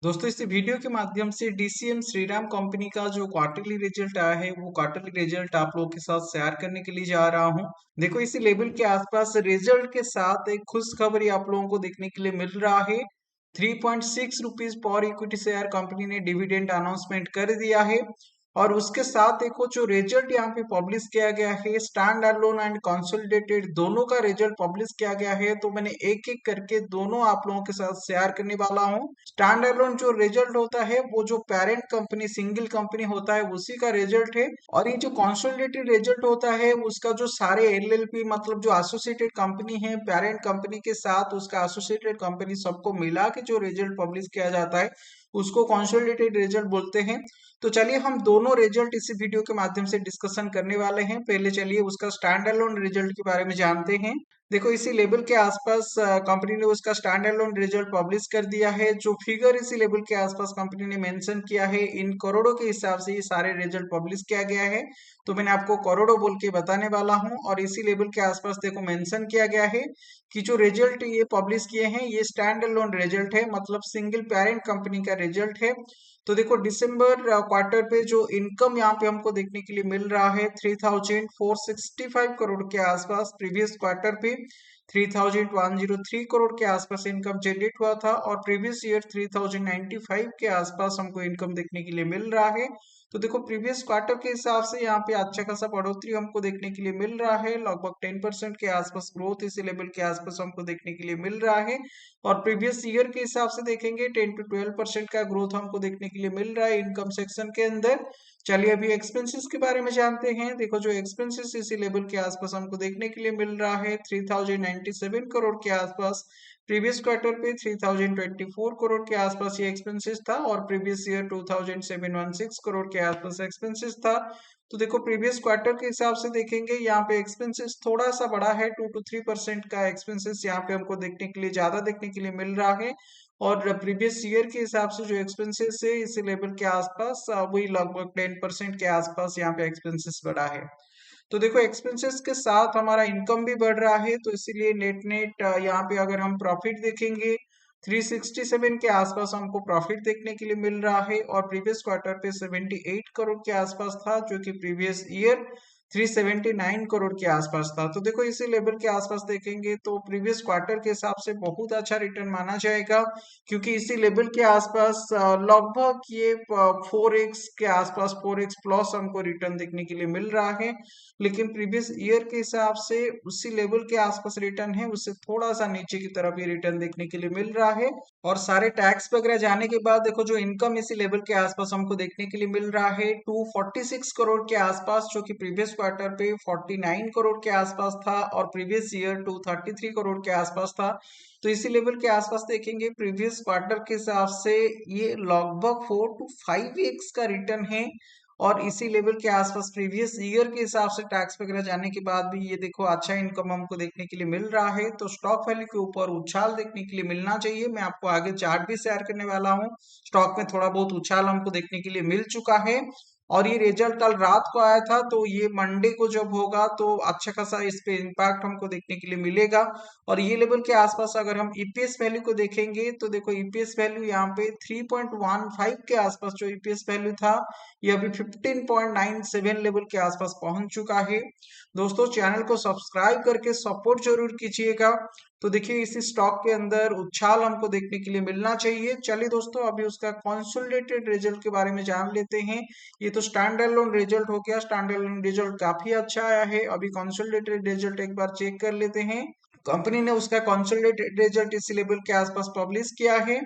दोस्तों इस वीडियो के माध्यम से डीसीएम श्रीराम कंपनी का जो क्वार्टरली रिजल्ट आया है वो क्वार्टरली रिजल्ट आप लोगों के साथ शेयर करने के लिए जा रहा हूं। देखो इसी लेवल के आसपास रिजल्ट के साथ एक खुशखबरी आप लोगों को देखने के लिए मिल रहा है। 3.6 rupees per equity share company ने डिविडेंड अनाउंसमेंट कर दिया है। और उसके साथ देखो जो रिजल्ट यहाँ पे पब्लिश किया गया है स्टैंड अलोन एंड कंसोलिडेटेड दोनों का रिजल्ट पब्लिश किया गया है, तो मैंने एक एक करके दोनों आप लोगों के साथ शेयर करने वाला हूँ। स्टैंड अलोन जो रिजल्ट होता है वो जो पेरेंट कंपनी सिंगल कंपनी होता है उसी का रिजल्ट है। और ये जो कंसोलिडेटेड रिजल्ट होता है उसका जो सारे एलएलपी मतलब जो एसोसिएटेड कंपनी है पेरेंट कंपनी के साथ उसका एसोसिएटेड कंपनी सबको मिला के जो रिजल्ट पब्लिश किया जाता है उसको कंसोलिडेटेड रिजल्ट बोलते हैं। तो चलिए हम दोनों रिजल्ट इसी वीडियो के माध्यम से डिस्कशन करने वाले हैं। पहले चलिए उसका स्टैंड अलोन रिजल्ट के बारे में जानते हैं। देखो इसी लेवल के आसपास कंपनी ने उसका स्टैंड अलोन रिजल्ट पब्लिश कर दिया है। जो फिगर इसी लेवल के आसपास कंपनी ने मेंशन किया है इन करोड़ों के हिसाब से ये सारे रिजल्ट पब्लिश किया गया है। तो मैंने आपको करोड़ों बोल के बताने वाला हूँ। और इसी लेवल के आसपास देखो मेंशन किया गया है कि जो रिजल्ट ये पब्लिश किए हैं ये स्टैंड अलोन रिजल्ट है, मतलब सिंगल पेरेंट कंपनी का रिजल्ट है। तो देखो दिसंबर क्वार्टर पे जो इनकम यहाँ पे हमको देखने के लिए मिल रहा है 3,465 करोड़ के आसपास। प्रीवियस क्वार्टर पे 3,103 करोड़ के आसपास इनकम जनरेट हुआ था और प्रीवियस ईयर 3,095 के आसपास हमको इनकम देखने के लिए मिल रहा है। तो देखो प्रीवियस क्वार्टर के हिसाब से यहाँ पे अच्छा खासा बढ़ोतरी हमको देखने के लिए मिल रहा है, लगभग 10% के आसपास ग्रोथ इसी लेवल के आसपास हमको देखने के लिए मिल रहा है। और प्रीवियस ईयर के हिसाब से देखेंगे 10 to 12% का ग्रोथ हमको देखने के लिए मिल रहा है इनकम सेक्शन के अंदर। चलिए अभी एक्सपेंसेस के बारे में जानते हैं। देखो जो एक्सपेंसेस इसी लेवल के आसपास हमको देखने के लिए मिल रहा है 3,097 करोड़ के आसपास। प्रीवियस क्वार्टर पे 3,024 करोड़ के आसपास ये एक्सपेंसेस था और प्रीवियस ईयर 2,716 करोड़ के आसपास एक्सपेंसेस था। तो देखो प्रीवियस क्वार्टर के हिसाब से देखेंगे यहाँ पे एक्सपेंसेस थोड़ा सा बड़ा है, 2 to 3% का एक्सपेंसेस यहाँ पे हमको देखने के लिए ज्यादा देखने के लिए मिल रहा है। और प्रीवियस ईयर के हिसाब से जो एक्सपेंसेस है इसी लेवल के आसपास वही लगभग 10% के आसपास यहाँ पे एक्सपेंसेस बढ़ा है। तो देखो एक्सपेंसेस के साथ हमारा इनकम भी बढ़ रहा है, तो इसीलिए नेट नेट यहाँ पे अगर हम प्रॉफिट देखेंगे 367 के आसपास हमको प्रॉफिट देखने के लिए मिल रहा है। और प्रीवियस क्वार्टर पे 78 करोड़ के आसपास था जो कि प्रीवियस ईयर 379 करोड़ के आसपास था। तो देखो इसी लेवल के आसपास देखेंगे तो प्रीवियस क्वार्टर के हिसाब से बहुत अच्छा रिटर्न माना जाएगा, क्योंकि इसी लेवल के आसपास लगभग ये 4x के आसपास 4x प्लस हमको रिटर्न देखने के लिए मिल रहा है। लेकिन प्रीवियस ईयर के हिसाब से उसी लेवल के आसपास रिटर्न है, उससे थोड़ा सा नीचे की तरफ ये रिटर्न देखने के लिए मिल रहा है। और सारे टैक्स वगैरह जाने के बाद देखो जो इनकम इसी लेवल के आसपास हमको देखने के लिए मिल रहा है 246 करोड़ के आसपास, जो कि प्रीवियस क्वार्टर पे 49 करोड़ के आसपास था और प्रीवियस ईयर 233 करोड़ के आसपास था। तो इसी लेवल के आसपास देखेंगे प्रीवियस क्वार्टर के हिसाब से ये लगभग 4 to 5x का रिटर्न है। और इसी लेवल के आसपास प्रीवियस ईयर के हिसाब से टैक्स वगैरह जाने के बाद भी ये देखो अच्छा इनकम हमको देखने के लिए मिल रहा है। तो स्टॉक वैल्यू के ऊपर उछाल देखने के लिए मिलना चाहिए। मैं आपको आगे चार्ट भी शेयर करने वाला हूँ। स्टॉक में थोड़ा बहुत उछाल हमको देखने के लिए मिल चुका है। और ये रिजल्ट कल रात को आया था, तो ये मंडे को जब होगा तो अच्छा खासा इस पे इम्पैक्ट हमको देखने के लिए मिलेगा। और ये लेवल के आसपास अगर हम ईपीएस वैल्यू को देखेंगे तो देखो ईपीएस वैल्यू यहाँ पे 3.15 के आसपास जो ईपीएस वैल्यू था ये अभी 15.97 लेवल के आसपास पहुंच चुका है। दोस्तों चैनल को सब्सक्राइब करके सपोर्ट जरूर कीजिएगा। तो देखिए इसी स्टॉक के अंदर उछाल हमको देखने के लिए मिलना चाहिए। चलिए दोस्तों अभी उसका कंसोलिडेटेड रिजल्ट के बारे में जान लेते हैं। ये तो स्टैंड अलोन रिजल्ट हो गया, स्टैंड अलोन रिजल्ट काफी अच्छा आया है। अभी कंसोलिडेटेड रिजल्ट एक बार चेक कर लेते हैं। कंपनी ने उसका कंसोलिडेटेड रिजल्ट इसी लेवल के आसपास पब्लिश किया है।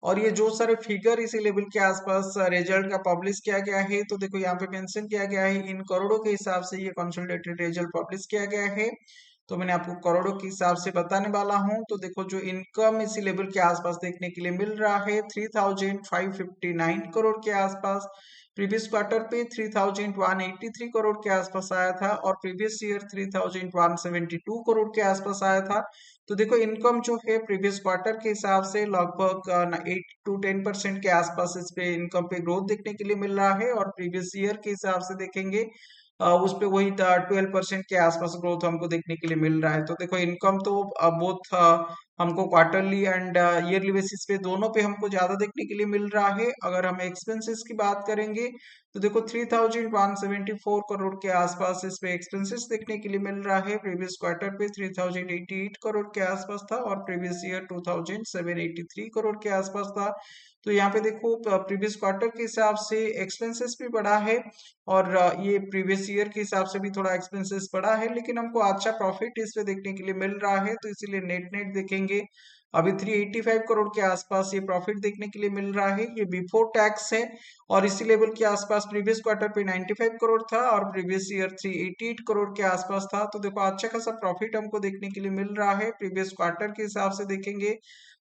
और ये जो सारे फिगर इसी लेवल के आसपास रिजल्ट का पब्लिश किया गया है, तो देखो यहाँ पे मेंशन किया गया है इन करोड़ों के हिसाब से ये कंसोलिडेटेड रिजल्ट पब्लिश किया गया है। तो मैंने आपको करोड़ों के हिसाब से बताने वाला हूँ। तो देखो जो इनकम इसी लेवल के आसपास देखने के लिए मिल रहा है 3,559 करोड़ के आसपास। प्रीवियस क्वार्टर पे 3,183 करोड़ के आसपास आया था और प्रीवियस ईयर 3,172 करोड़ के आसपास आया था। तो देखो इनकम जो है प्रीवियस क्वार्टर के हिसाब से लगभग 8 to 10% के आसपास इस पे इनकम पे ग्रोथ देखने के लिए मिल रहा है। और प्रीवियस ईयर के हिसाब से देखेंगे उस पे वही 12% के आसपास ग्रोथ हमको देखने के लिए मिल रहा है। तो देखो इनकम तो बोथ हमको क्वार्टरली एंड ईयरली बेसिस पे दोनों पे हमको ज्यादा देखने के लिए मिल रहा है। अगर हम एक्सपेंसेस की बात करेंगे तो देखो 3174 करोड़ के आसपास इस पे एक्सपेंसेस देखने के लिए मिल रहा है। प्रीवियस क्वार्टर पे 3088 करोड़ के आसपास था और प्रीवियस ईयर 2783 करोड़ के आसपास था। तो यहाँ पे देखो प्रीवियस क्वार्टर के हिसाब से एक्सपेंसेस भी बढ़ा है और ये प्रीवियस ईयर के हिसाब से भी थोड़ा एक्सपेंसेस बढ़ा है, लेकिन हमको अच्छा प्रॉफिट इस पे देखने के लिए मिल रहा है। तो इसीलिए नेट नेट देखेंगे अभी 385 करोड़ के आसपास ये प्रॉफिट देखने के लिए मिल रहा है। ये बिफोर टैक्स है और इसी लेवल के आसपास प्रीवियस क्वार्टर पे 95 करोड़ था और प्रीवियस ईयर 388 करोड़ के आसपास था। तो देखो अच्छा खासा प्रॉफिट हमको देखने के लिए मिल रहा है। प्रीवियस क्वार्टर के हिसाब से देखेंगे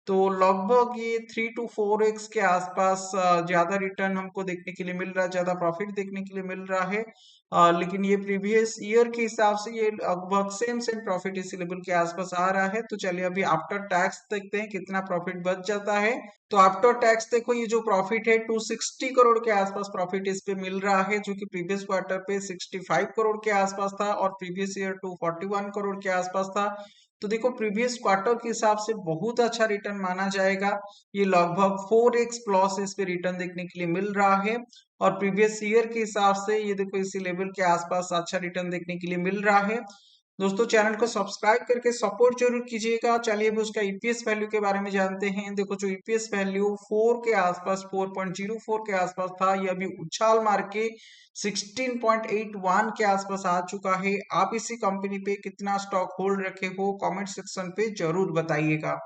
तो लगभग ये 3 to 4x के आसपास ज्यादा रिटर्न हमको देखने के लिए मिल रहा है, ज्यादा प्रॉफिट देखने के लिए मिल रहा है। लेकिन ये प्रीवियस ईयर के हिसाब से ये लगभग सेम सेम प्रॉफिट इसी लेवल के आसपास आ रहा है। तो चलिए अभी आफ्टर टैक्स देखते हैं कितना प्रॉफिट बच जाता है। तो आफ्टर टैक्स देखो ये जो प्रॉफिट है 260 करोड़ के आसपास प्रॉफिट इस पे मिल रहा है, जो कि प्रीवियस क्वार्टर पे 65 करोड़ के आसपास था और प्रीवियस ईयर 241 करोड़ के आसपास था। तो देखो प्रीवियस क्वार्टर के हिसाब से बहुत अच्छा रिटर्न माना जाएगा। ये लगभग 4x प्लस इस पे रिटर्न देखने के लिए मिल रहा है और प्रीवियस ईयर के हिसाब से ये देखो इसी लेवल के आसपास अच्छा रिटर्न देखने के लिए मिल रहा है। दोस्तों चैनल को सब्सक्राइब करके सपोर्ट जरूर कीजिएगा। चलिए अभी उसका ईपीएस वैल्यू के बारे में जानते हैं। देखो जो ईपीएस वैल्यू 4 के आसपास 4.04 के आसपास था, ये अभी उछाल मार के 16.81 के आसपास आ चुका है। आप इसी कंपनी पे कितना स्टॉक होल्ड रखे हो कमेंट सेक्शन पे जरूर बताइएगा।